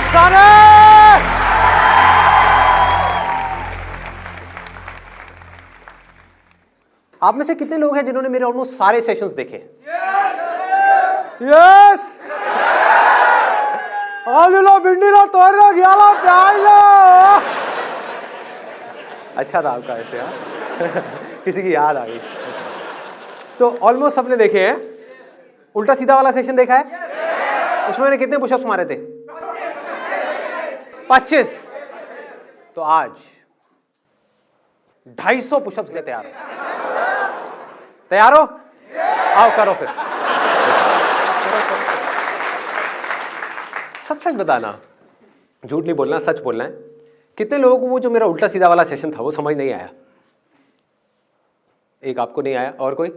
अफसाने। आप में से कितने लोग हैं जिन्होंने मेरे ऑलमोस्ट सारे सेशंस देखे? यस। आलूला भिंडीला तोरला घियाला प्याजला। अच्छा था आपका ऐसे, हाँ। किसी की याद आ गई। तो ऑलमोस्ट सबने देखे हैं। उल्टा सीधा वाला सेशन देखा है? उसमें मैंने कितने पुशअप्स मारे थे? 25। तो आज 250 पुशअप्स ले तैयार हो? तैयार हो? आओ करो फिर। सच सच बताना, झूठ नहीं बोलना, सच बोलना है। कितने लोगों को वो जो मेरा उल्टा सीधा वाला सेशन था वो समझ नहीं आया? एक आपको नहीं आया, और कोई?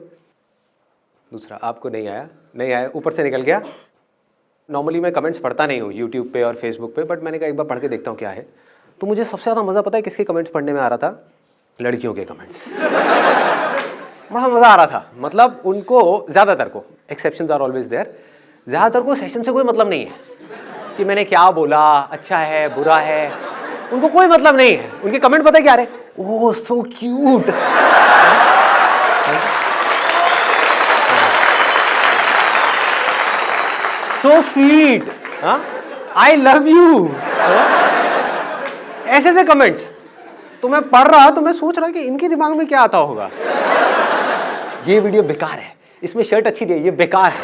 दूसरा आपको नहीं आया, नहीं आया, ऊपर से निकल गया। नॉर्मली मैं कमेंट्स पढ़ता नहीं हूँ यूट्यूब पे और फेसबुक पे, बट मैंने कहा एक बार पढ़ के देखता हूँ क्या है। तो मुझे सबसे ज़्यादा मज़ा पता है किसके कमेंट्स पढ़ने में आ रहा था? लड़कियों के कमेंट्स। बड़ा मज़ा आ रहा था। मतलब उनको, ज़्यादातर को, एक्सेप्शंस आर ऑलवेज देयर, ज़्यादातर को सेशन से कोई मतलब नहीं है कि मैंने क्या बोला, अच्छा है बुरा है, उनको कोई मतलब नहीं है। उनके कमेंट पता है क्या रहे? Oh so cute, so sweet, I love you, ऐसे ऐसे कमेंट्स। तो मैं पढ़ रहा, तो मैं सोच रहा कि इनके दिमाग में क्या आता होगा। ये वीडियो बेकार है, इसमें शर्ट अच्छी नहीं है, ये बेकार है,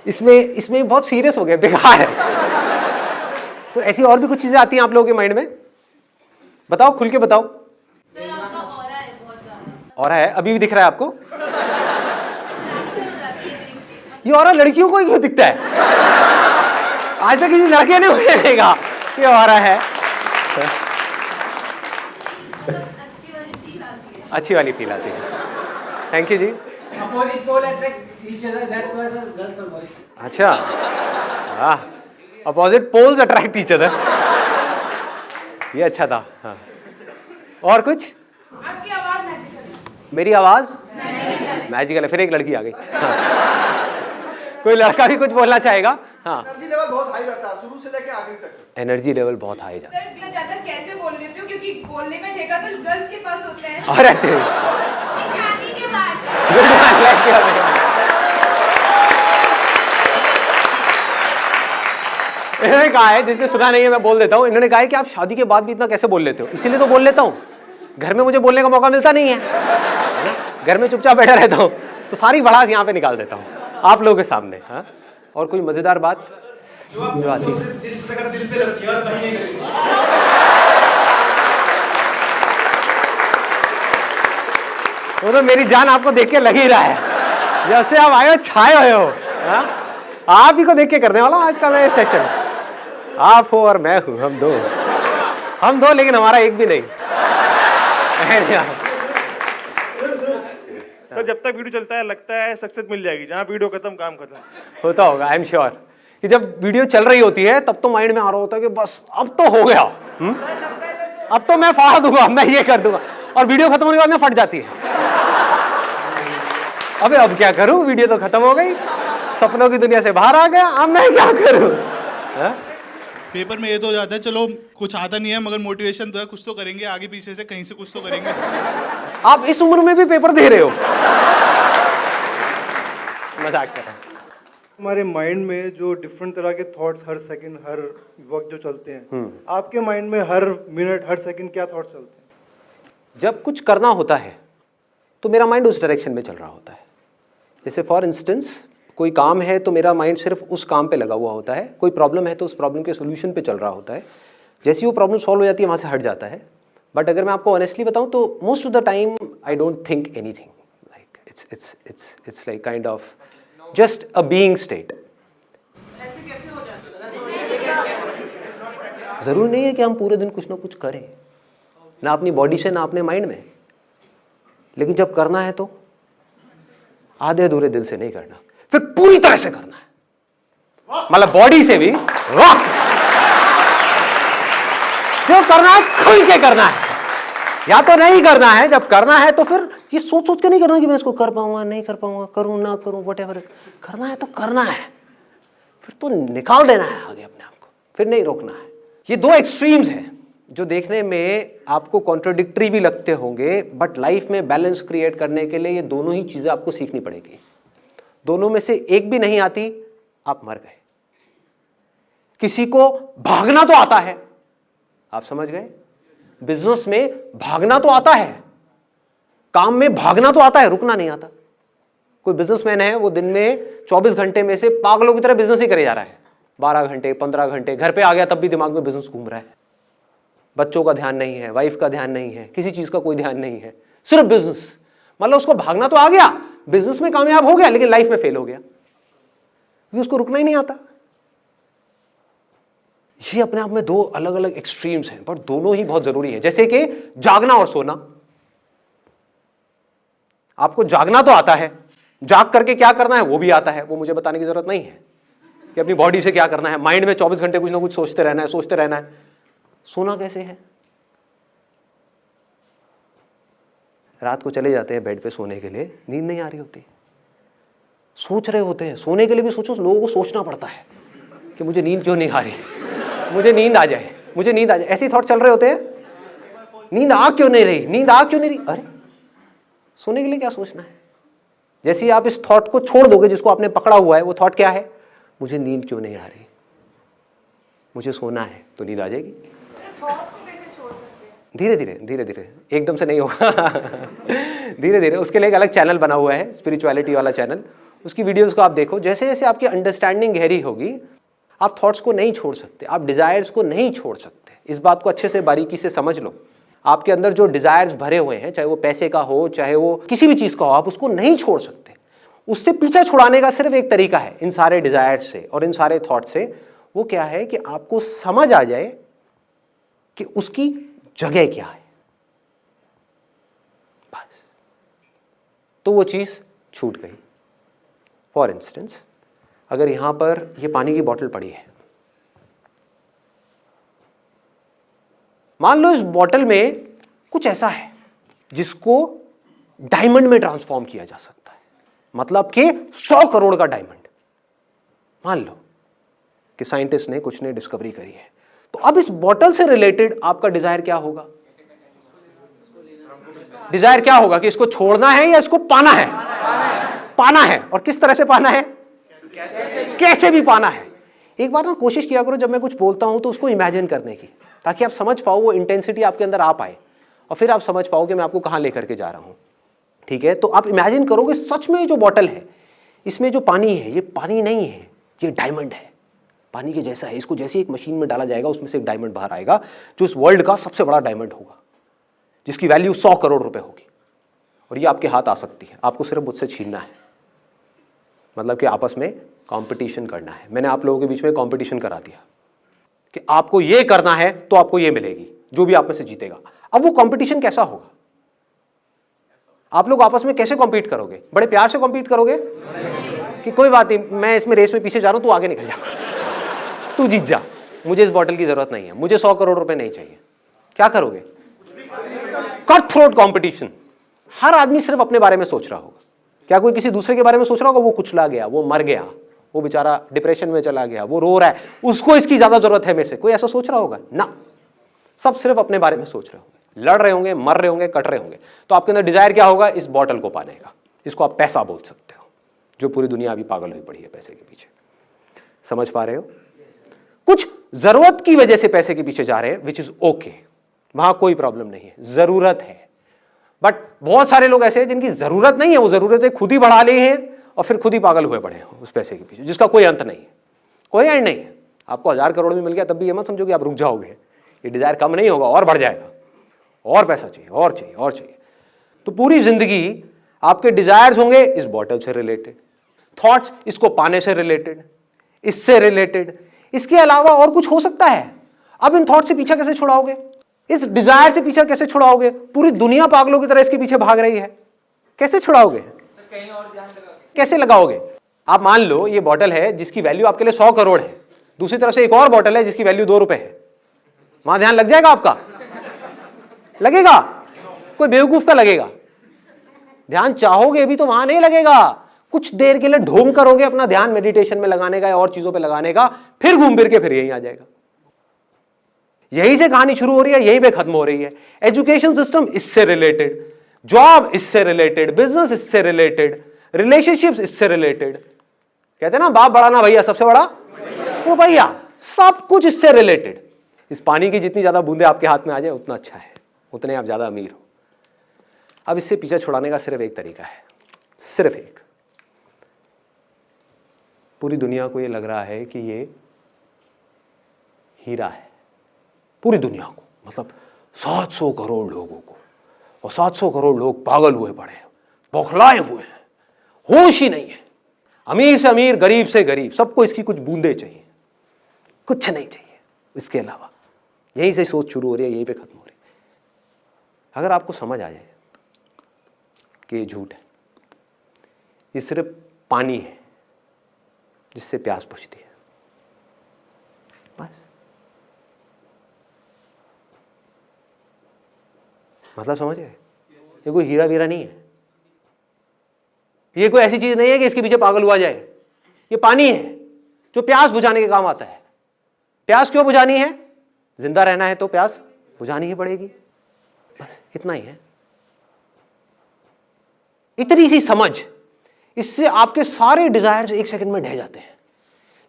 इसमें बहुत सीरियस हो गया, बेकार है। तो ऐसी और भी कुछ चीजें आती हैं आप लोगों के माइंड में? बताओ, खुल के बताओ। सर आपका ऑरा है बहुत ज्यादा। ऑरा है? अभी भी दिख रहा है आपको? ये ऑरा लड़कियों को ही क्यों दिखता है? आज तक किसी लड़के ने मुझे देखा ये ऑरा है। अच्छी वाली फील आती है। थैंक यू जी। अच्छा, हाँ, opposite poles attract each other, ये अच्छा था। हाँ, और कुछ? आपकी आवाज मैजिकल है। मेरी आवाज मैजिकल है। फिर एक लड़की आ गई। हाँ। कोई लड़का भी कुछ बोलना चाहेगा? हाँ। एनर्जी लेवल बहुत हाई रहता है शुरू से लेकर आखिर तक। एनर्जी लेवल बहुत हाई जाता है। सर इतना ज्यादा कैसे बोल लेते हो? क्योंकि बोलने का ठेका तो गर्ल्स के पास होता है। अरे शादी के बाद। इन्होंने कहा है, जिसने सुना नहीं है मैं बोल देता हूँ, इन्होंने कहा है कि आप शादी के बाद भी इतना कैसे बोल लेते हो? इसीलिए तो बोल लेता हूँ, घर में मुझे बोलने का मौका मिलता नहीं है, घर में चुपचाप बैठा रहता हूँ, तो सारी भड़ास यहाँ पे निकाल देता हूँ आप लोगों के सामने। हाँ, और कोई मजेदार बात जो आती है? वो तो मेरी जान आपको देख के लग ही रहा है, जब से आप आए हो छाए हुए हो। हाँ? आप ही को देख के करने वाला हूँ आज का मैं सेशन। आप हो और मैं हूँ, हम दो, लेकिन हमारा एक भी नहीं। सर जब तक वीडियो चलता है लगता है सक्सेस मिल जाएगी, जहाँ वीडियो खत्म काम खत्म। होता होगा, आई एम श्योर कि जब वीडियो चल रही होती है तब तो माइंड में आ रहा होता है कि बस अब तो हो गया, अब तो मैं फाड़ दूंगा, मैं ये कर दूंगा, और वीडियो खत्म होने के बाद में फट जाती है। अबे अब क्या करूं, वीडियो तो खत्म हो गई, सपनों की दुनिया से बाहर आ गया, अब मैं क्या करूं? पेपर में ये तो हो जाता है चलो कुछ आता नहीं है मगर मोटिवेशन तो है, कुछ तो करेंगे, आगे पीछे से कहीं से कुछ तो करेंगे। आप इस उम्र में भी पेपर दे रहे हो? मजाक कर रहा हूं। हमारे माइंड में जो डिफरेंट तरह के थॉट्स हर सेकंड हर वक्त जो चलते हैं, आपके माइंड में हर मिनट हर सेकंड क्या थॉट्स चलते हैं? जब कुछ करना होता है तो मेरा माइंड उस डायरेक्शन में चल रहा होता है। जैसे फॉर इंस्टेंस कोई काम है तो मेरा माइंड सिर्फ उस काम पे लगा हुआ होता है, कोई प्रॉब्लम है तो उस प्रॉब्लम के सोल्यूशन पे चल रहा होता है। जैसे वो प्रॉब्लम सॉल्व हो जाती है वहाँ से हट जाता है। बट अगर मैं आपको ऑनेस्टली बताऊँ तो most of the time I don't think anything, like it's like kind of just a being state. ऐसे कैसे हो जाता है? ज़रूरी नहीं है कि हम पूरे दिन कुछ ना कुछ करें, ना अपनी बॉडी से ना अपने माइंड में, लेकिन जब करना है तो आधे अधूरे दिल से नहीं करना, फिर पूरी तरह से करना है, मतलब बॉडी से भी। वाह, जो करना है खुल के करना है, या तो नहीं करना है। जब करना है तो फिर ये सोच सोच के नहीं करना कि मैं इसको कर पाऊंगा नहीं कर पाऊंगा, करूं ना करूं, व्हाटएवर। करना है तो करना है, फिर तो निकाल देना है आगे अपने आप को। फिर नहीं रोकना है। ये दो एक्सट्रीम्स हैं जो देखने में आपको कॉन्ट्रोडिक्टरी भी लगते होंगे, बट लाइफ में बैलेंस क्रिएट करने के लिए ये दोनों ही चीजें आपको सीखनी पड़ेगी। दोनों में से एक भी नहीं आती, आप मर गए। किसी को भागना तो आता है, आप समझ गए, बिजनेस में भागना तो आता है, काम में भागना तो आता है, रुकना नहीं आता। कोई बिजनेसमैन है, वो दिन में 24 घंटे में से पागलों की तरह बिजनेस ही करे जा रहा है, 12 घंटे 15 घंटे, घर पे आ गया तब भी दिमाग में बिजनेस घूम रहा है। बच्चों का ध्यान नहीं है, वाइफ का ध्यान नहीं है, किसी चीज का कोई ध्यान नहीं है, सिर्फ बिजनेस। मतलब उसको भागना तो आ गया, बिजनेस में कामयाब हो गया, लेकिन लाइफ में फेल हो गया क्योंकि उसको रुकना ही नहीं आता। ये अपने आप में दो अलग अलग एक्सट्रीम्स हैं, पर दोनों ही बहुत जरूरी है। जैसे कि जागना और सोना। आपको जागना तो आता है, जाग करके क्या करना है वो भी आता है, वो मुझे बताने की जरूरत नहीं है कि अपनी बॉडी से क्या करना है। माइंड में 24 घंटे कुछ ना कुछ सोचते रहना है, सोचते रहना है। सोना कैसे है? रात को चले जाते हैं बेड पे सोने के लिए, नींद नहीं आ रही होती, सोच रहे होते हैं। सोने के लिए भी सोचो, लोगों को सोचना पड़ता है कि मुझे नींद क्यों नहीं आ रही, मुझे नींद आ जाए, मुझे नींद आ जाए, ऐसे थॉट चल रहे होते हैं। नींद आ क्यों नहीं रही, नींद आ क्यों नहीं रही? अरे सोने के लिए क्या सोचना है? जैसे ही आप इस थॉट को छोड़ दोगे जिसको आपने पकड़ा हुआ है, वो थॉट क्या है? मुझे नींद क्यों नहीं आ रही, मुझे सोना है, तो नींद आ जाएगी। धीरे धीरे धीरे धीरे, एकदम से नहीं होगा धीरे धीरे। उसके लिए एक अलग चैनल बना हुआ है, स्पिरिचुअलिटी वाला चैनल, उसकी वीडियोस को आप देखो। जैसे जैसे आपकी अंडरस्टैंडिंग गहरी होगी, आप थॉट्स को नहीं छोड़ सकते, आप डिजायर्स को नहीं छोड़ सकते। इस बात को अच्छे से बारीकी से समझ लो। आपके अंदर जो डिजायर्स भरे हुए हैं, चाहे वो पैसे का हो, चाहे वो किसी भी चीज का हो, आप उसको नहीं छोड़ सकते। उससे पीछे छुड़ाने का सिर्फ एक तरीका है, इन सारे डिजायर्स से और इन सारे थॉट से। वो क्या है कि आपको समझ आ जाए कि उसकी जगह क्या है, बस, तो वो चीज छूट गई। फॉर इंस्टेंस, अगर यहां पर ये पानी की बोतल पड़ी है, मान लो इस बोतल में कुछ ऐसा है जिसको डायमंड में ट्रांसफॉर्म किया जा सकता है, मतलब कि 100 करोड़ का डायमंड। मान लो कि साइंटिस्ट ने कुछ ने डिस्कवरी करी है, तो अब इस बोतल से रिलेटेड आपका डिजायर क्या होगा? डिजायर क्या होगा कि इसको छोड़ना है या इसको पाना है? पाना है। और किस तरह से पाना है? कैसे भी पाना है। एक बार ना कोशिश किया करो जब मैं कुछ बोलता हूं तो उसको इमेजिन करने की, ताकि आप समझ पाओ, वो इंटेंसिटी आपके अंदर आ पाए, और फिर आप समझ पाओ कि मैं आपको कहां लेकर के जा रहा हूं। ठीक है, तो आप इमेजिन करोगे सच में जो बोतल है, इसमें जो पानी है, ये पानी नहीं है, ये डायमंड है, पानी के जैसा है। इसको जैसे एक मशीन में डाला जाएगा, उसमें से एक डायमंड बाहर आएगा, जो इस वर्ल्ड का सबसे बड़ा डायमंड होगा, जिसकी वैल्यू 100 करोड़ रुपए होगी। और ये आपके हाथ आ सकती है, आपको सिर्फ मुझसे छीनना है। मतलब कि आपस में कंपटीशन करना है। मैंने आप लोगों के बीच में कंपटीशन करा दिया कि आपको ये करना है तो आपको ये मिलेगी, जो भी आप में से जीतेगा। अब वो कंपटीशन कैसा होगा? आप लोग आपस में कैसे कॉम्पीट करोगे? बड़े प्यार से कॉम्पीट करोगे कि कोई बात नहीं, मैं इसमें रेस में पीछे जा रहा हूं, तू आगे निकल जा, तू जीत जा, मुझे इस बॉटल की जरूरत नहीं है, मुझे 100 करोड़ रुपए नहीं चाहिए। क्या करोगे? Cut throat competition. हर आदमी सिर्फ अपने बारे में सोच रहा होगा। क्या कोई किसी दूसरे के बारे में सोच रहा होगा? वो कुचला गया, वो मर गया, वो बेचारा डिप्रेशन में चला गया, वो रो रहा है, उसको इसकी ज्यादा जरूरत है मेरे से, कोई ऐसा सोच रहा होगा? ना, सब सिर्फ अपने बारे में सोच रहे होंगे, लड़ रहे होंगे, मर रहे होंगे, कट रहे होंगे। तो आपके अंदर डिजायर क्या होगा? इस बॉटल को पाने का। इसको आप पैसा बोल सकते हो, जो पूरी दुनिया अभी पागल हुई पड़ी है पैसे के पीछे। समझ पा रहे हो? कुछ जरूरत की वजह से पैसे के पीछे जा रहे हैं, विच इज ओके, वहां कोई प्रॉब्लम नहीं है, जरूरत है। बट बहुत सारे लोग ऐसे हैं जिनकी जरूरत नहीं है, वो जरूरतें खुद ही बढ़ा ली हैं और फिर खुद ही पागल हुए पड़े हैं उस पैसे के पीछे, जिसका कोई अंत नहीं है, कोई एंड नहीं है। आपको 1000 करोड़ भी मिल गया तब भी ये मत समझो कि आप रुक जाओगे, ये डिजायर कम नहीं होगा, और बढ़ जाएगा, और पैसा चाहिए, और चाहिए, और चाहिए। तो पूरी जिंदगी आपके डिजायर्स होंगे इस बॉटल से रिलेटेड, थॉट्स इसको पाने से रिलेटेड, इससे रिलेटेड, इसके अलावा और कुछ हो सकता है। अब इन थॉट से पीछा कैसे छुड़ाओगे? इस डिजायर से पीछा कैसे छुड़ाओगे? पूरी दुनिया पागलों की तरह इसके पीछे भाग रही है, कैसे छुड़ाओगे? कैसे लगाओगे? आप मान लो ये बॉटल है जिसकी वैल्यू आपके लिए 100 करोड़ है, दूसरी तरफ से एक और बॉटल है जिसकी वैल्यू 2 रुपए है, वहां ध्यान लग जाएगा आपका? लगेगा? कोई बेवकूफ का लगेगा। ध्यान चाहोगे भी तो वहां नहीं लगेगा, कुछ देर के लिए ढोंग करोगे अपना ध्यान मेडिटेशन में लगाने का या और चीजों पे लगाने का, फिर घूम फिर के फिर यहीं आ जाएगा। यहीं से कहानी शुरू हो रही है, यहीं पे खत्म हो रही है। एजुकेशन सिस्टम इससे रिलेटेड, जॉब इससे रिलेटेड, बिजनेस इससे रिलेटेड, रिलेशनशिप्स इससे रिलेटेड। कहते हैं ना बाप बड़ा ना भैया, सबसे बड़ा वो भैया, सब कुछ इससे रिलेटेड। इस पानी की जितनी ज्यादा बूंदे आपके हाथ में आ जाए उतना अच्छा है, उतने आप ज्यादा अमीर हो। अब इससे पीछा छुड़ाने का सिर्फ एक तरीका है, सिर्फ एक। पूरी दुनिया को ये लग रहा है कि ये हीरा है, पूरी दुनिया को, मतलब 700 करोड़ लोगों को, और 700 करोड़ लोग पागल हुए पड़े हैं, बौखलाए हुए हैं, होश ही नहीं है। अमीर से अमीर, गरीब से गरीब, सबको इसकी कुछ बूंदे चाहिए, कुछ नहीं चाहिए इसके अलावा। यहीं से सोच शुरू हो रही है, यहीं पे खत्म हो रही है। अगर आपको समझ आ जाए कि ये झूठ है, ये सिर्फ पानी है जिससे प्यास बुझती है, बस। मतलब समझ गए? ये कोई हीरा वीरा नहीं है, ये कोई ऐसी चीज नहीं है कि इसके पीछे पागल हुआ जाए। ये पानी है जो प्यास बुझाने के काम आता है। प्यास क्यों बुझानी है? जिंदा रहना है तो प्यास बुझानी ही पड़ेगी, बस इतना ही है। इतनी सी समझ, इससे आपके सारे डिजायर्स एक सेकंड में ढह जाते हैं।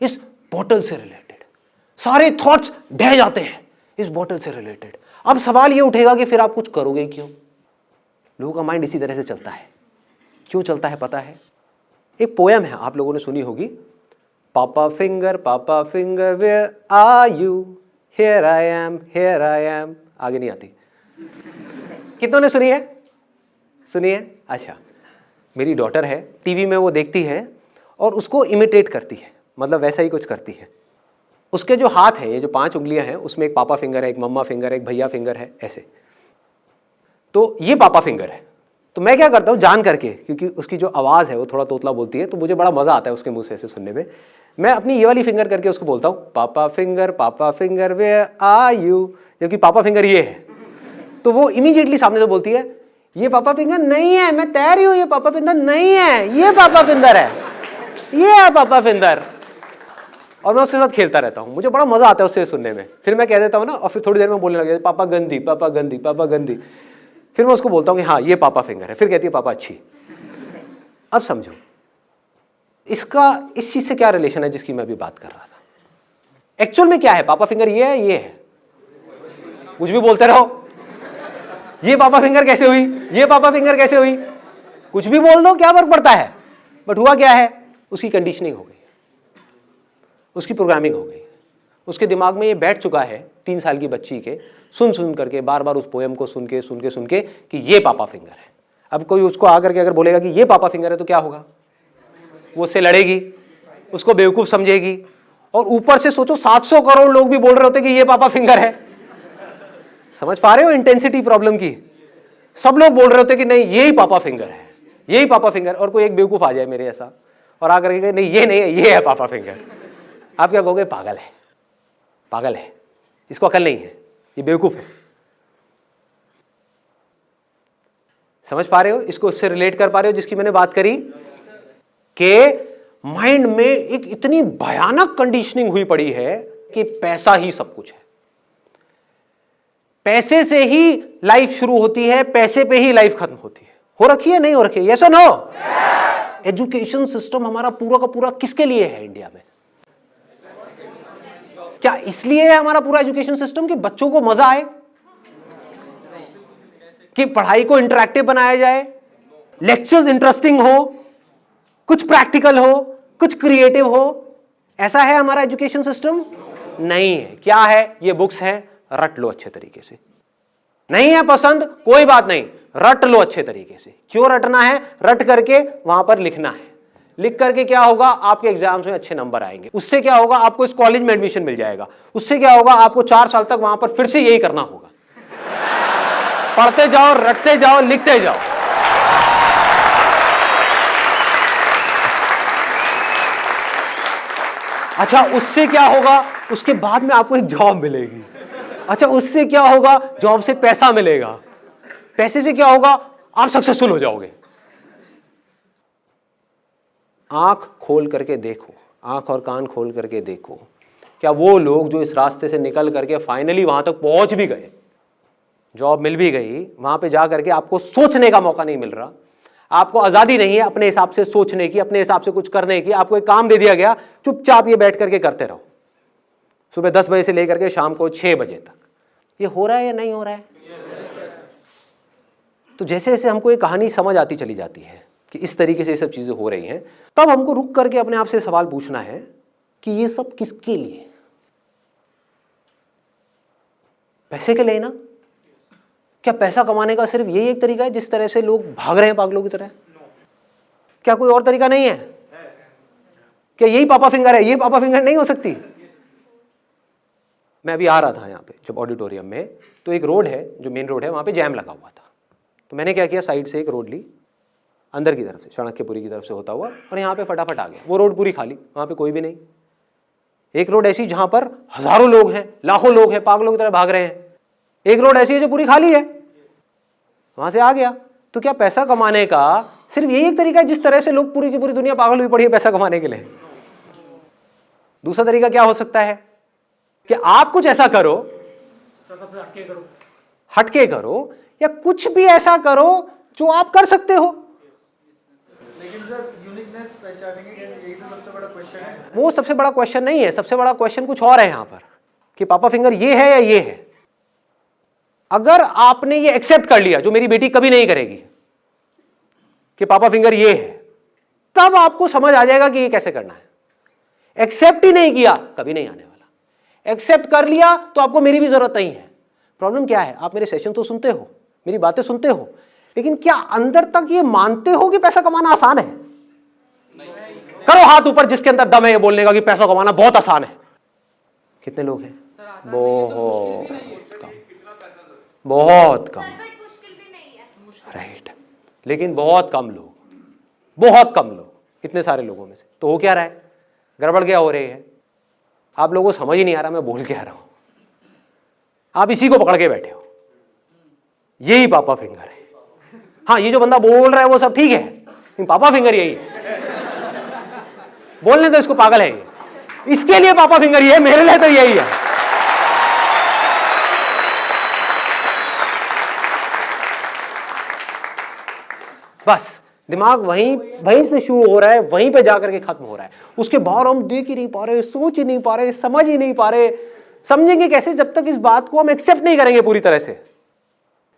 इस बोतल से रिलेटेड सारे थॉट्स ढह जाते हैं, इस बोतल से रिलेटेड। अब सवाल ये उठेगा कि फिर आप कुछ करोगे क्यों? लोगों का माइंड इसी तरह से चलता है। क्यों चलता है पता है? एक पोयम है, आप लोगों ने सुनी होगी, papa finger where are you, here I am. आगे नहीं आती। कितनों ने सुनी है? सुनी है? अच्छा, मेरी डॉटर है, टीवी में वो देखती है और उसको इमिटेट करती है, मतलब वैसा ही कुछ करती है। उसके जो हाथ है, ये जो 5 उंगलियां हैं, उसमें एक पापा फिंगर है, एक मम्मा फिंगर है, एक भैया फिंगर है, ऐसे। तो ये पापा फिंगर है। तो मैं क्या करता हूँ जान करके, क्योंकि उसकी जो आवाज़ है वो थोड़ा तोतला बोलती है, तो मुझे बड़ा मज़ा आता है उसके मुंह से ऐसे सुनने में। मैं अपनी ये वाली फिंगर करके उसको बोलता हूँ, पापा फिंगर वेयर आर यू, जबकि पापा फिंगर ये है। तो वो इमीडिएटली सामने से बोलती है, ये पापा फिंगर नहीं है, मैं तैर रही हूँ, ये पापा फिंगर नहीं है, ये पापा फिंगर है, ये है पापा फिंगर। और मैं उसके साथ खेलता रहता हूँ, मुझे बड़ा मज़ा आता है उससे सुनने में। फिर मैं कह देता हूँ ना, और फिर थोड़ी देर में बोलने लग जाता, पापा गंदी, पापा गंदी, पापा गंदी। फिर मैं उसको बोलता हूँ कि हाँ ये पापा फिंगर है, फिर कहती है पापा अच्छी। अब समझो इसका इस चीज से क्या रिलेशन है जिसकी मैं अभी बात कर रहा था। एक्चुअल में क्या है? पापा फिंगर ये है, ये है, कुछ भी बोलते रहो। ये पापा फिंगर कैसे हुई, ये पापा फिंगर कैसे हुई, कुछ भी बोल दो, क्या फर्क पड़ता है। बट हुआ क्या है, उसकी कंडीशनिंग हो गई, उसकी प्रोग्रामिंग हो गई, उसके दिमाग में ये बैठ चुका है 3 साल की बच्ची के, सुन करके बार बार उस पोएम को सुन के कि ये पापा फिंगर है। अब कोई उसको आकर के अगर बोलेगा कि ये पापा फिंगर है तो क्या होगा? वो उससे लड़ेगी, उसको बेवकूफ समझेगी। और ऊपर से सोचो 700 करोड़ लोग भी बोल रहे होते कि ये पापा फिंगर है। समझ पा रहे हो इंटेंसिटी प्रॉब्लम की? सब लोग बोल रहे होते कि नहीं यही पापा फिंगर है, यही पापा फिंगर। और कोई एक बेवकूफ आ जाए मेरे ऐसा और आकर के नहीं ये नहीं है, ये है पापा फिंगर। आप क्या कहोगे? पागल है, पागल है, इसको अकल नहीं है, ये बेवकूफ है। समझ पा रहे हो? इसको उससे रिलेट कर पा रहे हो जिसकी मैंने बात करी कि माइंड में एक इतनी भयानक कंडीशनिंग हुई पड़ी है कि पैसा ही सब कुछ है, पैसे से ही लाइफ शुरू होती है, पैसे पे ही लाइफ खत्म होती है। हो रखी है, नहीं हो रखी है? यस और नो? एजुकेशन सिस्टम हमारा पूरा का पूरा किसके लिए है इंडिया में? क्या इसलिए है हमारा पूरा एजुकेशन सिस्टम कि बच्चों को मजा आए, कि पढ़ाई को इंटरैक्टिव बनाया जाए, लेक्चर्स इंटरेस्टिंग हो, कुछ प्रैक्टिकल हो, कुछ क्रिएटिव हो? ऐसा है हमारा एजुकेशन सिस्टम? नहीं है। क्या है? ये बुक्स है, रट लो अच्छे तरीके से। नहीं है पसंद, कोई बात नहीं, रट लो अच्छे तरीके से। क्यों रटना है? रट करके वहां पर लिखना है। लिख करके क्या होगा? आपके एग्जाम्स में अच्छे नंबर आएंगे। उससे क्या होगा? आपको इस कॉलेज में एडमिशन मिल जाएगा। उससे क्या होगा? आपको 4 साल तक वहां पर फिर से यही करना होगा, पढ़ते जाओ, रटते जाओ, लिखते जाओ। अच्छा, उससे क्या होगा? उसके बाद में आपको एक जॉब मिलेगी। अच्छा, उससे क्या होगा? जॉब से पैसा मिलेगा। पैसे से क्या होगा? आप सक्सेसफुल हो जाओगे। आंख खोल करके देखो, आंख और कान खोल करके देखो, क्या वो लोग जो इस रास्ते से निकल करके फाइनली वहां तक पहुंच भी गए, जॉब मिल भी गई, वहां पे जा करके आपको सोचने का मौका नहीं मिल रहा, आपको आजादी नहीं है अपने हिसाब से सोचने की, अपने हिसाब से कुछ करने की, आपको एक काम दे दिया गया, चुपचाप ये बैठ करके करते रहो सुबह 10 बजे से लेकर के शाम को 6 बजे तक। ये हो रहा है या नहीं हो रहा है? तो जैसे जैसे हमको ये कहानी समझ आती चली जाती है कि इस तरीके से ये सब चीजें हो रही हैं, तब हमको रुक करके अपने आप से सवाल पूछना है कि ये सब किसके लिए? पैसे के लिए ना? क्या पैसा कमाने का सिर्फ यही एक तरीका है जिस तरह से लोग भाग रहे हैं पागलों की तरह? क्या कोई और तरीका नहीं है? क्या यही पापा फिंगर है? ये पापा फिंगर नहीं हो सकती। मैं अभी आ रहा था यहाँ पे जब ऑडिटोरियम में, तो एक रोड है जो मेन रोड है, वहाँ पे जैम लगा हुआ था। तो मैंने क्या किया, साइड से एक रोड ली अंदर की तरफ से, चाणक्यपुरी की तरफ से होता हुआ, और यहाँ पे फटाफट आ गया। वो रोड पूरी खाली, वहाँ पे कोई भी नहीं। एक रोड ऐसी जहाँ पर हजारों लोग हैं, लाखों लोग हैं, पागलों की तरह भाग रहे हैं। एक रोड ऐसी है जो पूरी खाली है, वहाँ से आ गया। तो क्या पैसा कमाने का सिर्फ यही एक तरीका है जिस तरह से लोग पूरी की पूरी दुनिया पागल हुई पड़ी है पैसा कमाने के लिए? दूसरा तरीका क्या हो सकता है कि आप कुछ ऐसा करो, हटके करो, या कुछ भी ऐसा करो जो आप कर सकते हो। लेकिन सर यूनिकनेस पहचानेंगे कैसे, यही तो सबसे बड़ा क्वेश्चन है। वो सबसे बड़ा क्वेश्चन नहीं है, सबसे बड़ा क्वेश्चन कुछ और है यहाँ पर कि पापा फिंगर ये है या ये है। अगर आपने ये एक्सेप्ट कर लिया, जो मेरी बेटी कभी नहीं करेगी, कि पापा फिंगर ये है, तब आपको समझ आ जाएगा कि ये कैसे करना है। एक्सेप्ट ही नहीं किया, कभी नहीं आने वाला। एक्सेप्ट कर लिया तो आपको मेरी भी जरूरत नहीं है। प्रॉब्लम क्या है, आप मेरे सेशन तो सुनते हो, मेरी बातें सुनते हो, लेकिन क्या अंदर तक ये मानते हो कि पैसा कमाना आसान है? करो हाथ ऊपर जिसके अंदर दम है ये बोलने का कि पैसा कमाना बहुत आसान है। कितने लोग हैं? बहुत कम, बहुत कम। राइट, लेकिन बहुत कम लोग, बहुत कम लोग, इतने सारे लोगों में से। तो हो क्या रहा है? गड़बड़ क्या हो रही है? आप लोगों को समझ ही नहीं आ रहा मैं बोल क्या रहा हूं। आप इसी को पकड़ के बैठे हो, यही पापा फिंगर है। हाँ, ये जो बंदा बोल रहा है वो सब ठीक है, लेकिन पापा फिंगर यही है। बोलने तो इसको पागल है ये, इसके लिए पापा फिंगर ये है, मेरे लिए तो यही है। बस दिमाग वहीं से शुरू हो रहा है, वहीं पे जाकर के खत्म हो रहा है। उसके बाहर हम देख ही नहीं पा रहे, सोच ही नहीं पा रहे, समझ ही नहीं पा रहे। समझेंगे कैसे जब तक इस बात को हम एक्सेप्ट नहीं करेंगे पूरी तरह से।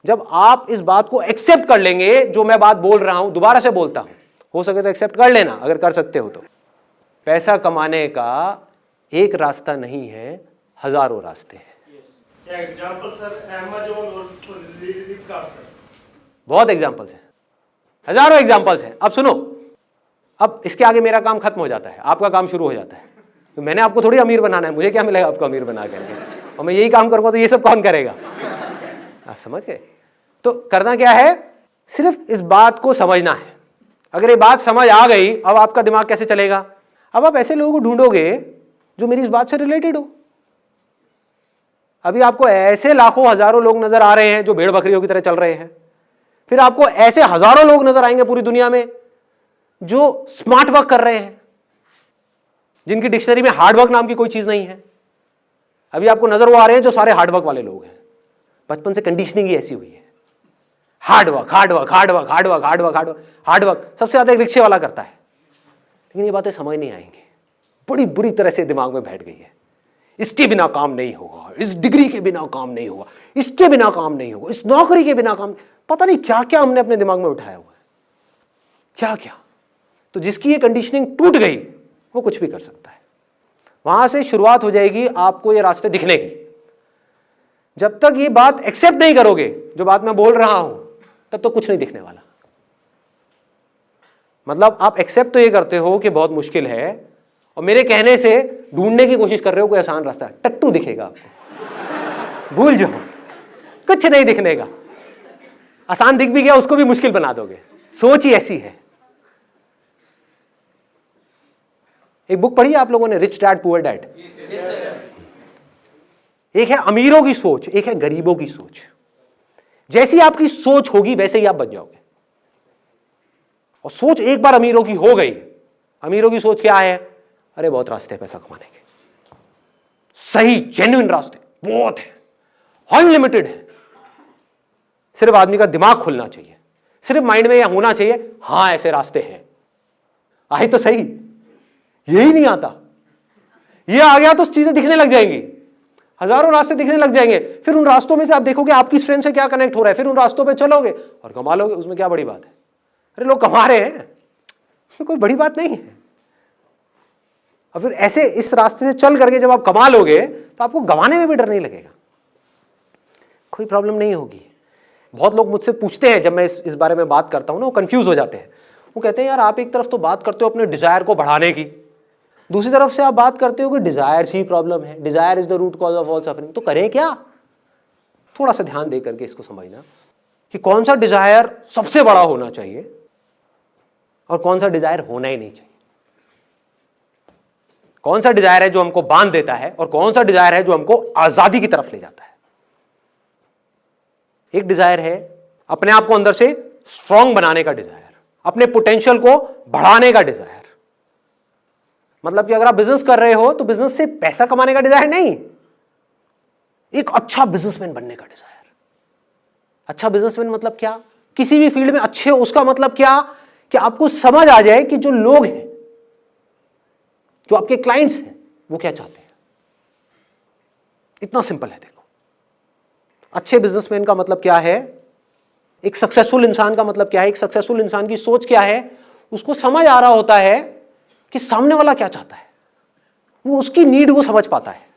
जब आप इस बात को एक्सेप्ट कर लेंगे, जो मैं बात बोल रहा हूं दोबारा से बोलता हूं, हो सके तो एक्सेप्ट कर लेना अगर कर सकते हो तो। पैसा कमाने का एक रास्ता नहीं है, हजारों रास्ते हैं। एग्जांपल सर, अमेज़न और फ्लिपकार्ट सर, बहुत एग्जांपल्स हैं, हजारों एग्जांपल्स हैं। अब सुनो, अब इसके आगे मेरा काम खत्म हो जाता है, आपका काम शुरू हो जाता है। तो मैंने आपको थोड़ी अमीर बनाना है, मुझे क्या मिलेगा आपको अमीर बना करके? और मैं यही काम करूंगा तो ये सब कौन करेगा? आप समझ गए? तो करना क्या है, सिर्फ इस बात को समझना है। अगर ये बात समझ आ गई, अब आपका दिमाग कैसे चलेगा? अब आप ऐसे लोगों को ढूंढोगे जो मेरी इस बात से रिलेटेड हो। अभी आपको ऐसे लाखों हजारों लोग नजर आ रहे हैं जो भेड़ बकरियों की तरह चल रहे हैं, फिर आपको ऐसे हजारों लोग नजर आएंगे पूरी दुनिया में जो स्मार्ट वर्क कर रहे हैं, जिनकी डिक्शनरी में हार्डवर्क नाम की कोई चीज नहीं है। अभी आपको नजर वो आ रहे हैं जो सारे हार्डवर्क वाले लोग हैं। बचपन से कंडीशनिंग ही ऐसी हुई है, hard work hard work hard work hard work hard work hard work hard work. सबसे ज्यादा एक रिक्शे वाला करता है। लेकिन ये बातें समझ नहीं आएंगी, बड़ी बुरी तरह से दिमाग में बैठ गई है। इसके बिना काम नहीं होगा, इस डिग्री के बिना काम नहीं होगा, इसके बिना काम नहीं होगा, इस नौकरी के बिना काम, पता नहीं क्या क्या हमने अपने दिमाग में उठाया हुआ है, क्या क्या। तो जिसकी ये कंडीशनिंग टूट गई वो कुछ भी कर सकता है। वहां से शुरुआत हो जाएगी आपको ये रास्ते दिखने की। जब तक ये बात एक्सेप्ट नहीं करोगे, जो बात मैं बोल रहा हूं, तब तो कुछ नहीं दिखने वाला। मतलब आप एक्सेप्ट तो ये करते हो कि बहुत मुश्किल है, और मेरे कहने से ढूंढने की कोशिश कर रहे हो कोई आसान रास्ता। टट्टू दिखेगा आपको, भूल जाओ, कुछ नहीं दिखने का। आसान दिख भी गया उसको भी मुश्किल बना दोगे। सोच ही ऐसी है। एक बुक पढ़ी है आप लोगों ने, रिच डैड पुअर डैड? एक है अमीरों की सोच, एक है गरीबों की सोच। जैसी आपकी सोच होगी वैसे ही आप बन जाओगे। और सोच एक बार अमीरों की हो गई, अमीरों की सोच क्या है? अरे बहुत रास्ते हैं पैसा कमाने के, सही जेन्युइन रास्ते बहुत है, अनलिमिटेड है। सिर्फ आदमी का दिमाग खुलना चाहिए, सिर्फ माइंड में यह होना चाहिए हां ऐसे रास्ते हैं। आए तो सही, यही नहीं आता। ये आ गया तो चीजें दिखने लग जाएंगी, हजारों रास्ते दिखने लग जाएंगे। फिर उन रास्तों में से आप देखोगे आपकी स्ट्रेंथ से क्या कनेक्ट हो रहा है, फिर उन रास्तों पे चलोगे और कमा लोगे। उसमें क्या बड़ी बात है? अरे लोग कमा रहे हैं, उसमें कोई बड़ी बात नहीं है। और फिर ऐसे इस रास्ते से चल करके जब आप कमा लोगे तो आपको गंवाने में भी डर नहीं लगेगा, कोई प्रॉब्लम नहीं होगी। बहुत लोग मुझसे पूछते हैं, जब मैं इस बारे में बात करता हूं ना, वो कंफ्यूज हो जाते हैं। वो कहते हैं यार आप एक तरफ तो बात करते हो अपने डिजायर को बढ़ाने की, दूसरी तरफ से आप बात करते हो कि डिजायर ही प्रॉब्लम है, desire is the root cause of all suffering. तो करें क्या? थोड़ा सा ध्यान दे करके इसको समझना कि कौन सा डिजायर सबसे बड़ा होना चाहिए और कौन सा डिजायर होना ही नहीं चाहिए। कौन सा डिजायर है जो हमको बांध देता है और कौन सा डिजायर है जो हमको आजादी की तरफ ले जाता है। एक डिजायर है अपने आप को अंदर से स्ट्रांग बनाने का डिजायर, अपने पोटेंशियल को बढ़ाने का डिजायर। मतलब कि अगर आप बिजनेस कर रहे हो तो बिजनेस से पैसा कमाने का डिजायर नहीं, एक अच्छा बिजनेसमैन बनने का डिजायर। अच्छा बिजनेसमैन मतलब क्या? किसी भी फील्ड में अच्छे हो, उसका मतलब क्या कि आपको समझ आ जाए कि जो लोग हैं, जो आपके क्लाइंट्स हैं, वो क्या चाहते हैं। इतना सिंपल है। देखो, अच्छे बिजनेसमैन का मतलब क्या है, एक सक्सेसफुल इंसान का मतलब क्या है, एक सक्सेसफुल इंसान की सोच क्या है, उसको समझ आ रहा होता है कि सामने वाला क्या चाहता है, वो उसकी नीड को समझ पाता है।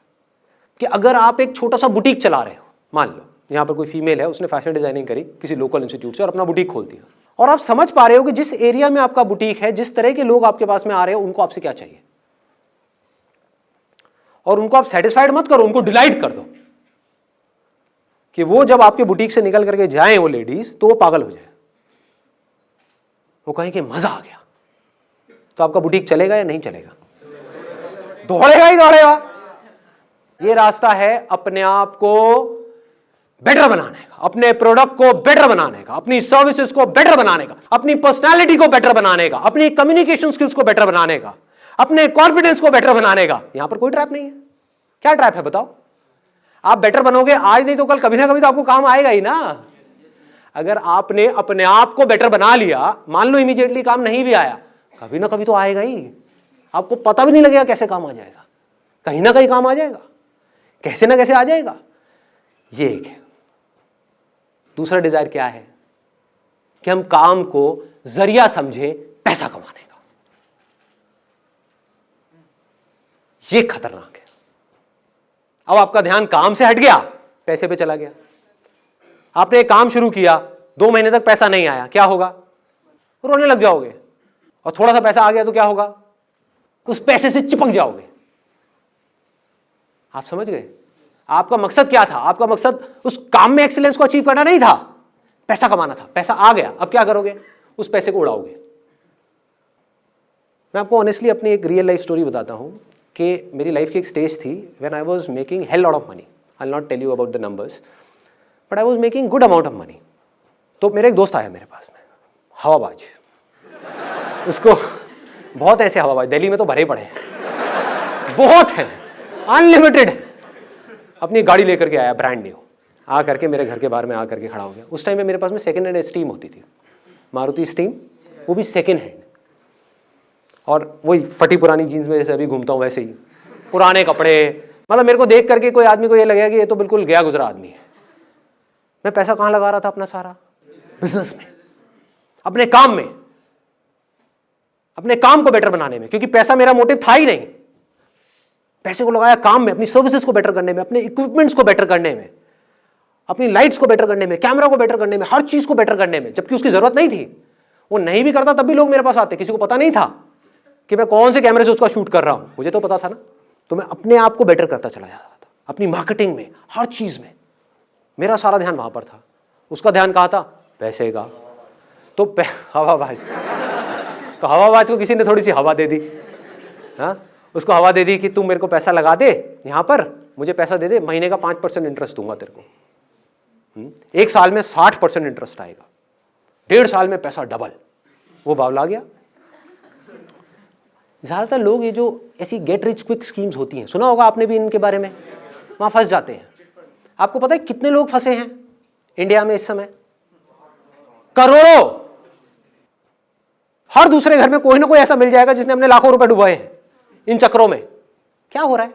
कि अगर आप एक छोटा सा बुटीक चला रहे हो, मान लो यहां पर कोई फीमेल है, उसने फैशन डिजाइनिंग करी किसी लोकल इंस्टीट्यूट से और अपना बुटीक खोल दिया, और आप समझ पा रहे हो कि जिस एरिया में आपका बुटीक है, जिस तरह के लोग आपके पास में आ रहे हो, उनको आपसे क्या चाहिए, और उनको आप सेटिस्फाइड मत करो, उनको डिलाइट कर दो कि वो जब आपके बुटीक से निकल करके जाएं वो लेडीज, तो वो पागल हो जाए, वो कहें कि मजा आ गया। तो आपका बुटीक चलेगा या नहीं चलेगा? दौड़ेगा ही दौड़ेगा। ये रास्ता है अपने आप को बेटर बनाने का, अपने प्रोडक्ट को बेटर बनाने का, अपनी सर्विसेज को बेटर बनाने का, अपनी पर्सनालिटी को बेटर बनाने का, अपनी कम्युनिकेशन स्किल्स को बेटर बनाने का, अपने कॉन्फिडेंस को बेटर बनाने का। यहां पर कोई ट्रैप नहीं है। क्या ट्रैप है बताओ? आप बेटर बनोगे आज नहीं तो कल, कभी ना कभी तो आपको काम आएगा ही ना। अगर आपने अपने आप को बेटर बना लिया, मान लो इमीडिएटली काम नहीं भी आया, कभी ना कभी तो आएगा ही। आपको पता भी नहीं लगेगा कैसे काम आ जाएगा, कहीं ना कहीं काम आ जाएगा, कैसे ना कैसे आ जाएगा। ये एक है। दूसरा डिजायर क्या है कि हम काम को जरिया समझे पैसा कमाने का। ये खतरनाक है। अब आपका ध्यान काम से हट गया, पैसे पे चला गया। आपने एक काम शुरू किया, 2 महीने तक पैसा नहीं आया, क्या होगा? रोने लग जाओगे। और थोड़ा सा पैसा आ गया तो क्या होगा? उस पैसे से चिपक जाओगे। आप समझ गए? आपका मकसद क्या था? आपका मकसद उस काम में एक्सीलेंस को अचीव करना नहीं था, पैसा कमाना था। पैसा आ गया, अब क्या करोगे? उस पैसे को उड़ाओगे। मैं आपको ऑनेस्टली अपनी एक रियल लाइफ स्टोरी बताता हूं कि मेरी लाइफ की एक स्टेज थी when I was making hell lot of money. I will not tell you about the numbers, but I was making good amount of money. तो मेरा एक दोस्त आया मेरे पास में, हवाबाज। उसको बहुत ऐसे हवाबाज दिल्ली में तो भरे पड़े हैं, बहुत हैं, अनलिमिटेड। अपनी गाड़ी लेकर के आया ब्रांड न्यू, आ करके मेरे घर के बाहर में आ करके खड़ा हो गया। उस टाइम में मेरे पास में सेकंड हैंड स्टीम होती थी, मारुति स्टीम, वो भी सेकंड हैंड, और वही फटी पुरानी जीन्स में जैसे अभी घूमता हूँ वैसे ही, पुराने कपड़े। मतलब मेरे को देख करके कोई आदमी को ये लगेगा कि ये तो बिल्कुल गया गुजरा आदमी है। मैं पैसा कहाँ लगा रहा था अपना? सारा बिजनेस में, अपने काम में, अपने काम को बेटर बनाने में, क्योंकि पैसा मेरा मोटिव था ही नहीं। पैसे को लगाया काम में, अपनी सर्विसेज को बेटर करने में, अपने इक्विपमेंट्स को बेटर करने में, अपनी लाइट्स को बेटर करने में, कैमरा को बेटर करने में, हर चीज को बेटर करने में, जबकि उसकी जरूरत नहीं थी। वो नहीं भी करता तब भी लोग मेरे पास आते, किसी को पता नहीं था कि मैं कौन से कैमरे से उसका शूट कर रहा हूं, मुझे तो पता था ना। तो मैं अपने आप को बेटर करता चला जाता था, अपनी मार्केटिंग में, हर चीज में। मेरा सारा ध्यान वहां पर था, उसका ध्यान कहाँ था? पैसे का। तो हवाबाज, तो हवाबाज को किसी ने थोड़ी सी हवा दे दी। हाँ, उसको हवा दे दी कि तू मेरे को पैसा लगा दे, यहां पर मुझे पैसा दे दे, महीने का 5% इंटरेस्ट दूंगा तेरे को। 1 साल में 60% इंटरेस्ट आएगा, 1.5 साल में पैसा डबल। वो बावला गया। ज़्यादातर लोग ये जो ऐसी गेट रिच क्विक स्कीम्स होती हैं, सुना होगा आपने भी इनके बारे में, वहाँ फंस जाते हैं। आपको पता है कितने लोग फंसे हैं इंडिया में इस समय? करोड़ों। हर दूसरे घर में कोई ना कोई ऐसा मिल जाएगा जिसने अपने लाखों रुपए डुबाए हैं इन चक्रों में। क्या हो रहा है?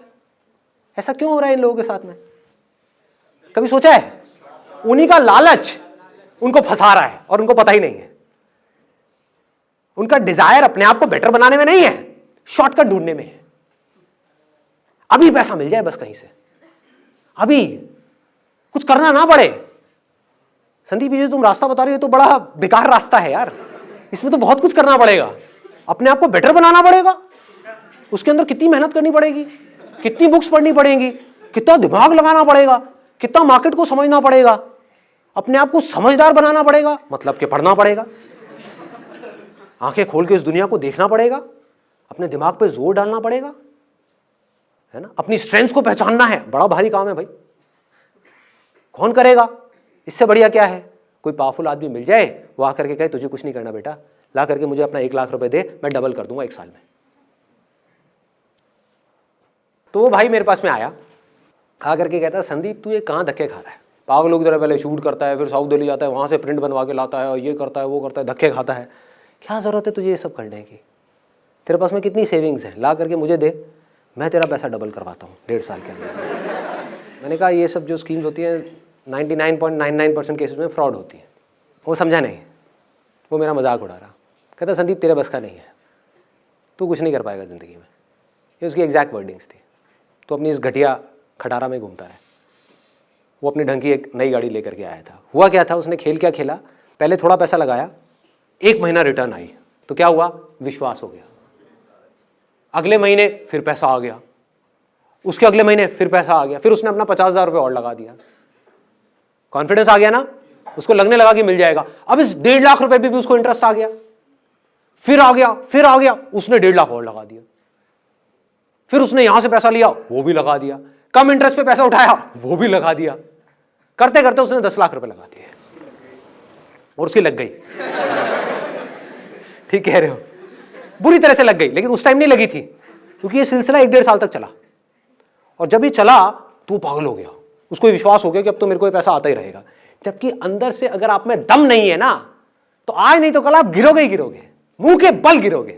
ऐसा क्यों हो रहा है इन लोगों के साथ में? कभी सोचा है? उन्हीं का लालच उनको फंसा रहा है और उनको पता ही नहीं है। उनका डिजायर अपने आप को बेटर बनाने में नहीं है, शॉर्टकट ढूंढने में है। अभी पैसा मिल जाए बस कहीं से, अभी कुछ करना ना पड़े। संदीप जी तुम रास्ता बता रही हो तो बड़ा बेकार रास्ता है यार, इसमें तो बहुत कुछ करना पड़ेगा, अपने आप को बेटर बनाना पड़ेगा, उसके अंदर कितनी मेहनत करनी पड़ेगी, कितनी बुक्स पढ़नी पड़ेगी, कितना दिमाग लगाना पड़ेगा, कितना मार्केट को समझना पड़ेगा, अपने आप को समझदार बनाना पड़ेगा, मतलब कि पढ़ना पड़ेगा, आंखें खोल के इस दुनिया को देखना पड़ेगा, अपने दिमाग पे जोर डालना पड़ेगा, है ना, अपनी स्ट्रेंथ्स को पहचानना है। बड़ा भारी काम है भाई, कौन करेगा? इससे बढ़िया क्या है, कोई पावरफुल आदमी मिल जाए, वो आकर के कहे तुझे कुछ नहीं करना बेटा, ला करके मुझे अपना 1 लाख रुपए दे, मैं डबल कर दूंगा 1 साल में। तो वो भाई मेरे पास में आया, आकर के कहता संदीप तू ये कहाँ धक्के खा रहा है? पागल लोग जरा पहले शूट करता है, फिर साउथ दिल्ली जाता है, वहाँ से प्रिंट बनवा के लाता है, और ये करता है वो करता है, धक्के खाता है। क्या ज़रूरत है तुझे ये सब करने की? तेरे पास में कितनी सेविंग्स है, ला करके मुझे दे, मैं तेरा पैसा डबल करवाता हूँ 1.5 साल के अंदर। मैंने कहा ये सब जो स्कीम्स होती हैं 99.99% केसेस में फ्रॉड होती है। वो समझा नहीं, वो मेरा मजाक उड़ा रहा। कहता संदीप तेरे बस का नहीं है, तू कुछ नहीं कर पाएगा ज़िंदगी में। ये उसकी एग्जैक्ट वर्डिंग्स थी। तो अपनी इस घटिया खटारा में घूमता है। वो अपनी ढंग की एक नई गाड़ी लेकर के आया था। हुआ क्या था, उसने खेल क्या खेला, पहले थोड़ा पैसा लगाया, 1 महीना रिटर्न आई तो क्या हुआ, विश्वास हो गया। अगले महीने फिर पैसा आ गया, उसके अगले महीने फिर पैसा आ गया, फिर उसने अपना 50,000 रुपये और लगा दिया। कॉन्फिडेंस आ गया ना, उसको लगने लगा कि मिल जाएगा। अब इस 1.5 लाख रुपए भी उसको इंटरेस्ट आ गया, फिर आ गया, फिर आ गया, उसने 1.5 लाख और लगा दिया। फिर उसने यहां से पैसा लिया, वो भी लगा दिया, कम इंटरेस्ट पे पैसा उठाया, वो भी लगा दिया। करते करते उसने 10 लाख रुपए लगा दिए और उसकी लग गई। ठीक कह रहे हो, बुरी तरह से लग गई, लेकिन उस टाइम नहीं लगी थी क्योंकि ये सिलसिला 1-1.5 साल तक चला। और जब ये चला तो वो पागल हो गया, उसको विश्वास हो गया कि अब तो मेरे को ये पैसा आता ही रहेगा। जबकि अंदर से अगर आप में दम नहीं है ना, तो आज नहीं तो कल आप गिरोगे ही गिरोगे, मुंह के बल गिरोगे।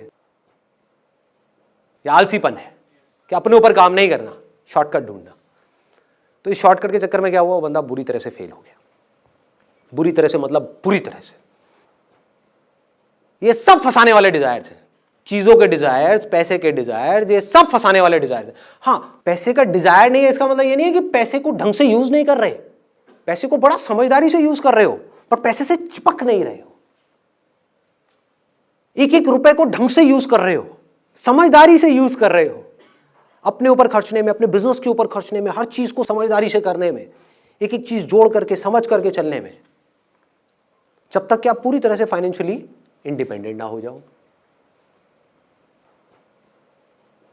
ये आलसीपन है कि अपने ऊपर काम नहीं करना, शॉर्टकट ढूंढना। तो इस शॉर्टकट के चक्कर में क्या हुआ, वो बंदा बुरी तरह से फेल हो गया। बुरी तरह से मतलब बुरी तरह से। ये सब फंसाने वाले डिजायर्स हैं, चीजों के डिजायर्स, पैसे के डिजायर्स, ये सब फंसाने वाले डिजायर्स हैं। हाँ, पैसे का डिजायर नहीं है इसका मतलब ये नहीं है कि पैसे को ढंग से यूज नहीं कर रहे, पैसे को बड़ा समझदारी से यूज कर रहे हो, पर पैसे से चिपक नहीं रहे हो। 1-1 रुपए को ढंग से यूज कर रहे हो, समझदारी से यूज कर रहे हो, अपने ऊपर खर्चने में, अपने बिजनेस के ऊपर खर्चने में, हर चीज को समझदारी से करने में, एक एक चीज जोड़ करके समझ करके चलने में, जब तक कि आप पूरी तरह से फाइनेंशियली इंडिपेंडेंट ना हो जाओ।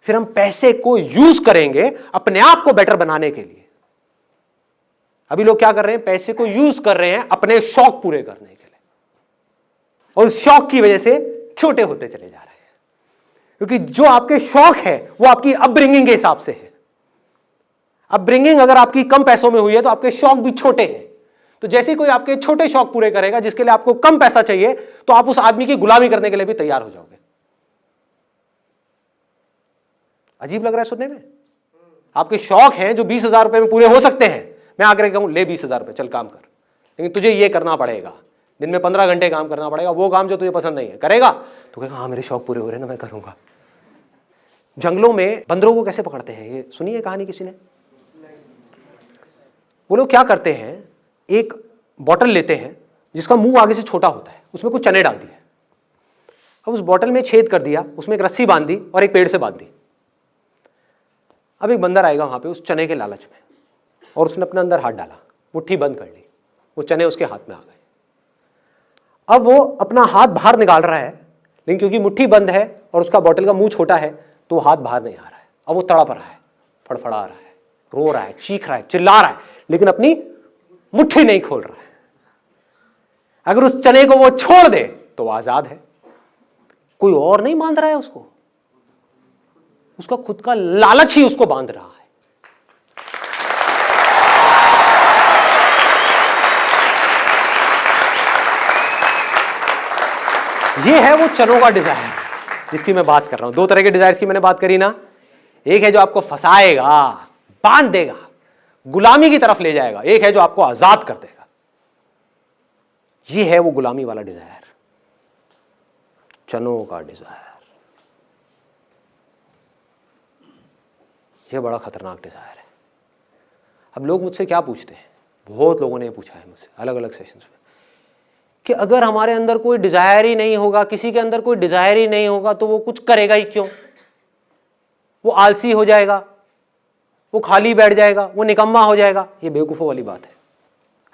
फिर हम पैसे को यूज करेंगे अपने आप को बेटर बनाने के लिए। अभी लोग क्या कर रहे हैं, पैसे को यूज कर रहे हैं अपने शौक पूरे करने के लिए, और उस शौक की वजह से छोटे होते चले जा रहे हैं। क्योंकि जो आपके शौक है वो आपकी अपब्रिंगिंग के हिसाब से है। अपब्रिंगिंग अगर आपकी कम पैसों में हुई है तो आपके शौक भी छोटे हैं। तो जैसे कोई आपके छोटे शौक पूरे करेगा जिसके लिए आपको कम पैसा चाहिए, तो आप उस आदमी की गुलामी करने के लिए भी तैयार हो जाओगे। अजीब लग रहा है सुनने में? आपके शौक हैं जो 20,000 रुपए में पूरे हो सकते हैं, मैं आकर कहूं ले 20,000 रुपए, चल काम कर, लेकिन तुझे ये करना पड़ेगा, दिन में 15 घंटे काम करना पड़ेगा, वो काम जो तुझे पसंद नहीं है करेगा, तो कहेगा हाँ मेरे शौक पूरे हो रहे हैं ना, मैं करूंगा। जंगलों में बंदरों को कैसे पकड़ते हैं, ये सुनी है कहानी किसी ने? वो लोग क्या करते हैं, एक बॉटल लेते हैं जिसका मुंह आगे से छोटा होता है, उसमें कुछ चने डाल दिए, अब उस बॉटल में छेद कर दिया, उसमें एक रस्सी बांध दी और एक पेड़ से बांध दी। अब एक बंदर आएगा वहां पे उस चने के लालच में, और उसने अपने अंदर हाथ डाला, मुट्ठी बंद कर ली, वो चने उसके हाथ में आ गए। अब वो अपना हाथ बाहर निकाल रहा है, लेकिन क्योंकि मुट्ठी बंद है और उसका बॉटल का मुंह छोटा है तो वो हाथ बाहर नहीं आ रहा है। अब वो तड़प रहा है, फड़फड़ा रहा है, रो रहा है, चीख रहा है, चिल्ला रहा है, लेकिन अपनी मुट्ठी नहीं खोल रहा है। अगर उस चने को वो छोड़ दे तो वो आजाद है, कोई और नहीं बांध रहा है उसको, उसका खुद का लालच ही उसको बांध रहा है। ये है वो चनों का डिजायर जिसकी मैं बात कर रहा हूं। दो तरह के डिजायर की मैंने बात करी ना, एक है जो आपको फंसाएगा, बांध देगा, गुलामी की तरफ ले जाएगा, एक है जो आपको आजाद कर देगा। ये है वो गुलामी वाला डिजायर, चनों का डिजायर। ये बड़ा खतरनाक डिजायर है। अब लोग मुझसे क्या पूछते हैं, बहुत लोगों ने पूछा है मुझसे अलग अलग सेशंस में, कि अगर हमारे अंदर कोई डिजायर ही नहीं होगा, किसी के अंदर कोई डिजायर ही नहीं होगा, तो वो कुछ करेगा ही क्यों? वो आलसी हो जाएगा, वो खाली बैठ जाएगा, वो निकम्मा हो जाएगा। ये बेवकूफ़ों वाली बात है।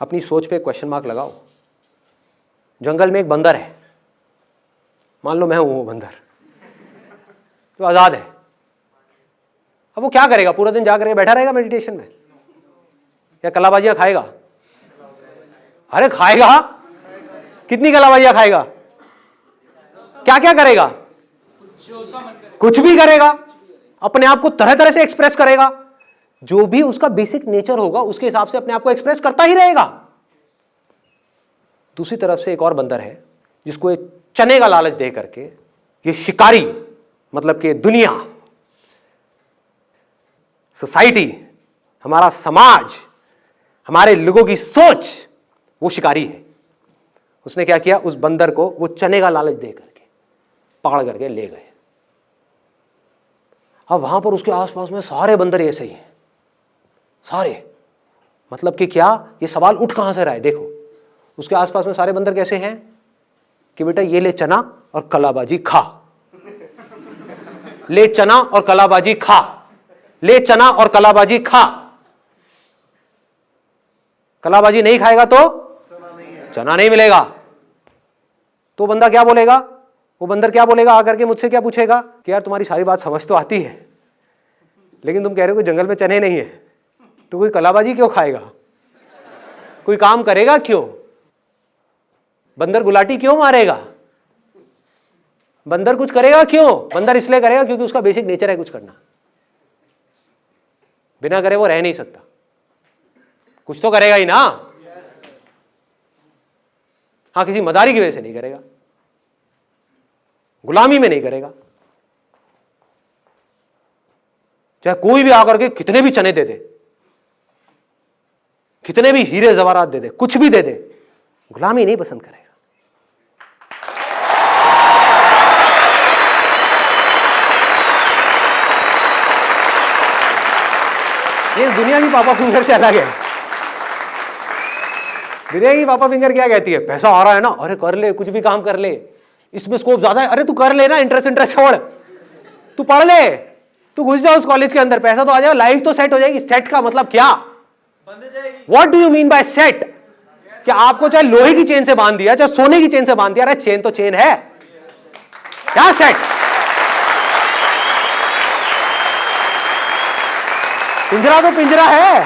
अपनी सोच पे क्वेश्चन मार्क लगाओ। जंगल में एक बंदर है, मान लो मैं हूं वो बंदर जो आजाद है। अब वो क्या करेगा? पूरा दिन जा करके बैठा रहेगा मेडिटेशन में, या कलाबाजियां खाएगा? अरे खाएगा, कितनी कलाबाजियां खाएगा? क्या क्या करेगा? कुछ भी करेगा, अपने आप को तरह तरह से एक्सप्रेस करेगा। जो भी उसका बेसिक नेचर होगा उसके हिसाब से अपने आप को एक्सप्रेस करता ही रहेगा। दूसरी तरफ से एक और बंदर है जिसको एक चने का लालच दे करके ये शिकारी, मतलब कि दुनिया, सोसाइटी, हमारा समाज, हमारे लोगों की सोच, वो शिकारी है। उसने क्या किया? उस बंदर को वो चने का लालच दे करके पकड़ करके ले गए। अब वहां पर उसके आसपास में सारे बंदर ऐसे ही हैं, सारे। मतलब कि क्या? ये सवाल उठ कहां से रहा है? देखो, उसके आसपास में सारे बंदर कैसे हैं कि बेटा ये ले चना और कलाबाजी खा, ले चना और कलाबाजी खा, ले चना और कलाबाजी खा। कलाबाजी नहीं खाएगा तो चना नहीं मिलेगा। तो बंदा क्या बोलेगा? वो बंदर क्या बोलेगा? आकर के मुझसे क्या पूछेगा कि यार तुम्हारी सारी बात समझ तो आती है, लेकिन तुम कह रहे हो कि जंगल में चने नहीं है, तो कोई कलाबाजी क्यों खाएगा? कोई काम करेगा क्यों? बंदर गुलाटी क्यों मारेगा? बंदर कुछ करेगा क्यों? बंदर इसलिए करेगा क्योंकि उसका बेसिक नेचर है कुछ करना। बिना करे वो रह नहीं सकता, कुछ तो करेगा ही ना। हाँ, किसी मदारी की वजह से नहीं करेगा, गुलामी में नहीं करेगा। चाहे कोई भी आकर के कितने भी चने दे दे, कितने भी हीरे जवाहरात दे दे, कुछ भी दे दे, गुलामी नहीं पसंद करेगा। ये दुनिया की पापा फिंगर से अलग है। दुनिया की पापा फिंगर क्या कहती है? पैसा आ रहा है ना, अरे कर ले, कुछ भी काम कर ले, इसमें स्कोप ज्यादा है, अरे तू कर ले ना, इंटरेस्ट छोड़, तू पढ़ ले, तू घुस जा उस कॉलेज के अंदर, पैसा तो आ जाएगा, लाइफ तो सेट हो जाएगी। सेट का मतलब क्या? What do you mean by set? क्या आपको चाहे लोहे की चेन से बांध दिया, चाहे सोने की चेन से बांध दिया, अरे चेन तो चेन है, क्या सेट? पिंजरा तो पिंजरा है,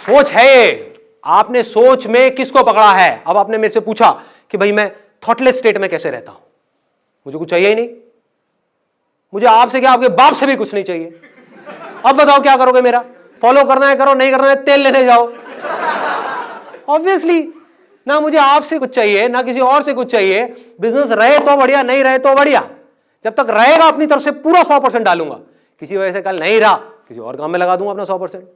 सोच है ये। आपने सोच में किसको पकड़ा है? अब आपने मेरे से पूछा कि भाई मैं थॉटलेस स्टेट में कैसे रहता हूं, मुझे कुछ चाहिए ही नहीं, मुझे आपसे क्या, आपके बाप से भी कुछ नहीं चाहिए। अब बताओ क्या करोगे? मेरा फॉलो करना है करो, नहीं करना है तेल लेने जाओ। ऑब्वियसली ना मुझे आपसे कुछ चाहिए ना किसी और से कुछ चाहिए। बिजनेस रहे तो बढ़िया, नहीं रहे तो बढ़िया। जब तक रहेगा अपनी तरफ से पूरा 100% डालूंगा, किसी वजह से कल नहीं रहा किसी और काम में लगा दूंगा अपना 100%।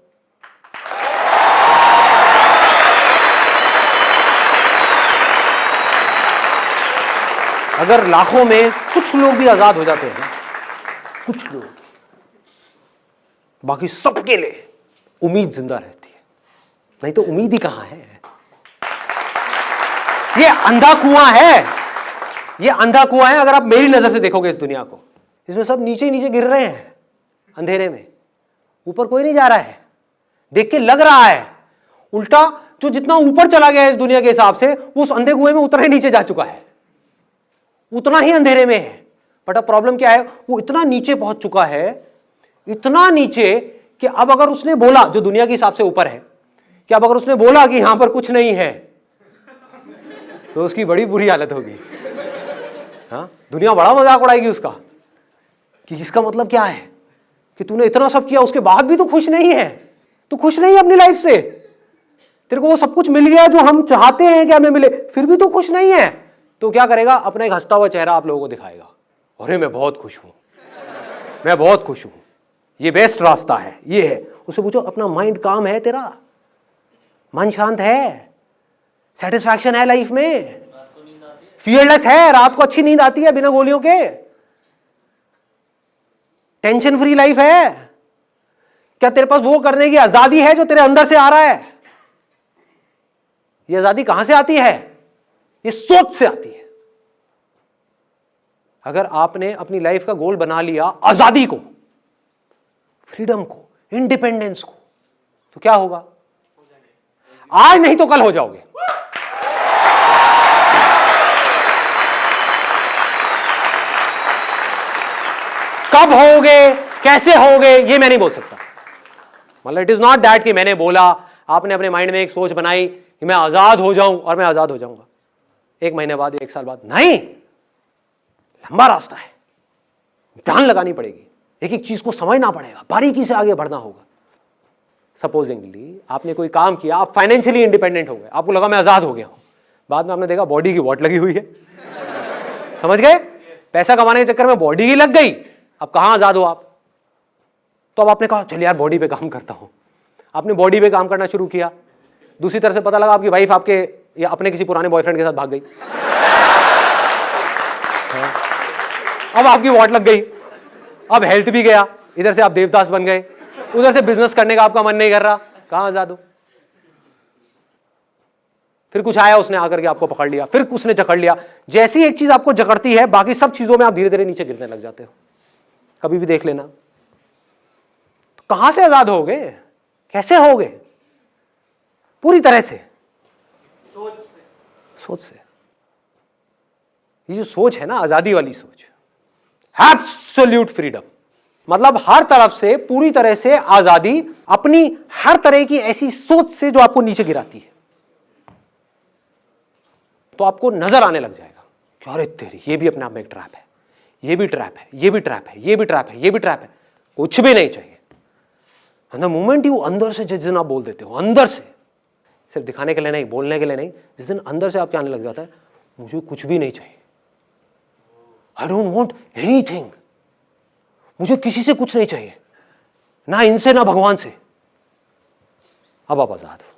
अगर लाखों में कुछ लोग भी आजाद हो जाते हैं, कुछ लोग, बाकी सबके लिए उम्मीद जिंदा रहती है। नहीं तो उम्मीद ही कहां है? ये अंधा कुआं है, ये अंधा कुआं है। अगर आप मेरी नजर से देखोगे इस दुनिया को, इसमें सब नीचे नीचे गिर रहे हैं अंधेरे में, ऊपर कोई नहीं जा रहा है। देख के लग रहा है उल्टा जो जितना ऊपर चला गया है इस दुनिया के हिसाब से, वो उस अंधे कुएं में उतना ही नीचे जा चुका है, उतना ही अंधेरे में है। बट अब प्रॉब्लम क्या है? वो इतना नीचे पहुंच चुका है, इतना नीचे कि अब अगर उसने बोला, जो दुनिया के हिसाब से ऊपर है, कि अब अगर उसने बोला कि यहां पर कुछ नहीं है, तो उसकी बड़ी बुरी हालत होगी। हाँ, दुनिया बड़ा मजाक उड़ाएगी उसका। कि इसका मतलब क्या है कि तूने इतना सब किया उसके बाद भी तू खुश नहीं है, तू खुश नहीं है अपनी लाइफ से, तेरे को वो सब कुछ मिल गया जो हम चाहते हैं कि हमें मिले, फिर भी तू खुश नहीं है, तो क्या करेगा? अपना एक हंसता हुआ चेहरा आप लोगों को दिखाएगा, अरे मैं बहुत खुश हूं, मैं बहुत खुश हूं, ये बेस्ट रास्ता है, ये है। उससे पूछो अपना माइंड काम है, तेरा मन शांत है, सेटिस्फैक्शन है लाइफ में, फियरलेस है, रात को अच्छी नींद आती है बिना गोलियों के, टेंशन फ्री लाइफ है, क्या तेरे पास वो करने की आजादी है जो तेरे अंदर से आ रहा है? ये आजादी कहां से आती है? ये सोच से आती है। अगर आपने अपनी लाइफ का गोल बना लिया आजादी को, फ्रीडम को, इंडिपेंडेंस को, तो क्या होगा? आज नहीं तो कल हो जाओगे। कब होगे, कैसे होगे, ये मैं नहीं बोल सकता। मतलब इट इज नॉट दैट कि मैंने बोला, आपने अपने माइंड में एक सोच बनाई कि मैं आजाद हो जाऊं और मैं आजाद हो जाऊंगा 1 महीने बाद, 1 साल बाद, नहीं। लंबा रास्ता है, जान लगानी पड़ेगी, एक एक चीज को समझना पड़ेगा, बारीकी से आगे बढ़ना होगा। सपोजिंगली आपने कोई काम किया, आप फाइनेंशियली इंडिपेंडेंट हो गए, आपको लगा मैं आजाद हो गया हूं, बाद में आपने देखा बॉडी की वॉट लगी हुई है, समझ गए? पैसा कमाने के चक्कर में बॉडी ही लग गई, अब कहां आजाद हो आप? तो अब आपने कहा चल यार बॉडी पे काम करता हूं, आपने बॉडी पे काम करना शुरू किया, दूसरी तरफ से पता लगा आपकी वाइफ आपके या अपने किसी पुराने बॉयफ्रेंड के साथ भाग गई, अब आपकी वॉट लग गई, अब हेल्थ भी गया, इधर से आप देवदास बन गए, उधर से बिजनेस करने का आपका मन नहीं कर रहा, कहां आजाद हो? फिर कुछ आया, उसने आकर के आपको पकड़ लिया, फिर उसने जकड़ लिया। जैसी एक चीज आपको जकड़ती है, बाकी सब चीजों में आप धीरे धीरे नीचे गिरने लग जाते हो। कभी भी देख लेना, तो कहां से आजाद होगे, कैसे होगे? पूरी तरह से सोच से। ये जो सोच है ना, आजादी वाली सोच, एब्सोल्यूट फ्रीडम, मतलब हर तरफ से पूरी तरह से आजादी, अपनी हर तरह की ऐसी सोच से जो आपको नीचे गिराती है। तो आपको नजर आने लग जाएगा कि अरे तेरी, ये भी अपने आप में एक ट्रैप है, ये भी ट्रैप है, ये भी ट्रैप है, ये भी ट्रैप है, ये भी ट्रैप है, कुछ भी नहीं चाहिए। एंड द मोमेंट यू अंदर से जिस दिन आप बोल देते हो, अंदर से, सिर्फ दिखाने के लिए नहीं, बोलने के लिए नहीं, जिस दिन अंदर से आपके आने लग जाता है मुझे कुछ भी नहीं चाहिए, आई डोंट वांट एनीथिंग, मुझे किसी से कुछ नहीं चाहिए, ना इनसे ना भगवान से, अब आप आजाद हो।